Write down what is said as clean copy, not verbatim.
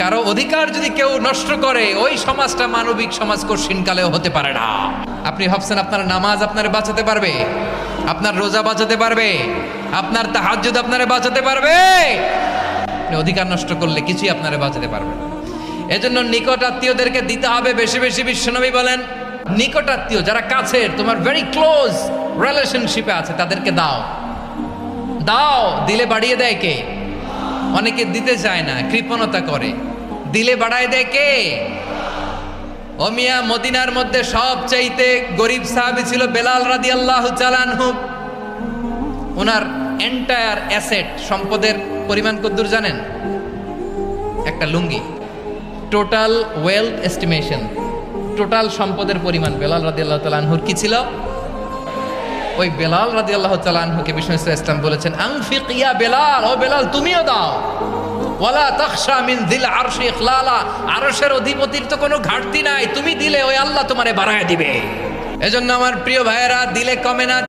কারো অধিকার যদি কেউ নষ্ট করে ওই সমাজটা মানবিক সমাজ কঠিনকালেও হতে পারে না। আপনি ভাবছেন আপনার নামাজ আপনারে বাঁচাতে পারবে, আপনার রোজা বাঁচাতে পারবে, আপনার তাহাজ্জুদ আপনারে বাঁচাতে পারবে? আপনি অধিকার নষ্ট করলে কিছুই আপনারে বাঁচাতে পারবে না। এজন্য নিকট আত্মীয়দেরকে দিতে হবে বেশি বেশি। বিশ্বনবী বলেন নিকট আত্মীয় যারা কাছের, তোমার ভেরি ক্লোজ রিলেশনশিপে আছে, তাদেরকে দাও। দাও, দিলে বাড়িয়ে দেয় কে? অনেকে দিতে চায় না, কৃপণতা করে। দিলে বাড়ায় দেয় কে? ও মিয়া, মদিনার মধ্যে সবচাইতে গরিব সাহাবী ছিল বেলাল রাদিয়াল্লাহু তাআলা আনহু। ওনার এন্টায়ার অ্যাসেট, সম্পদের পরিমাণ কতদূর জানেন? একটা লুঙ্গি। টোটাল ওয়েলথ এস্টিমেশন, টোটাল সম্পদের পরিমাণ বেলাল রাদিয়াল্লাহু তাআলা আনহুর কি ছিল? ওই বেলাল রাদিয়াল্লাহু তাআলা আনহুকে বিষ্ণু ইসলাম বলেছেন, আনফিক ইয়া বেলাল, ও বেলাল তুমিও দাও। ওয়ালা তাখশা মিন যিল আরশি ইখলালা, আরশের অধিপতির তো কোনো ঘাটতি নাই, তুমি দিলে ওই আল্লাহ তোমারে বাড়ায় দিবে। এজন্য আমার প্রিয় ভাইয়েরা, দিলে কমে না।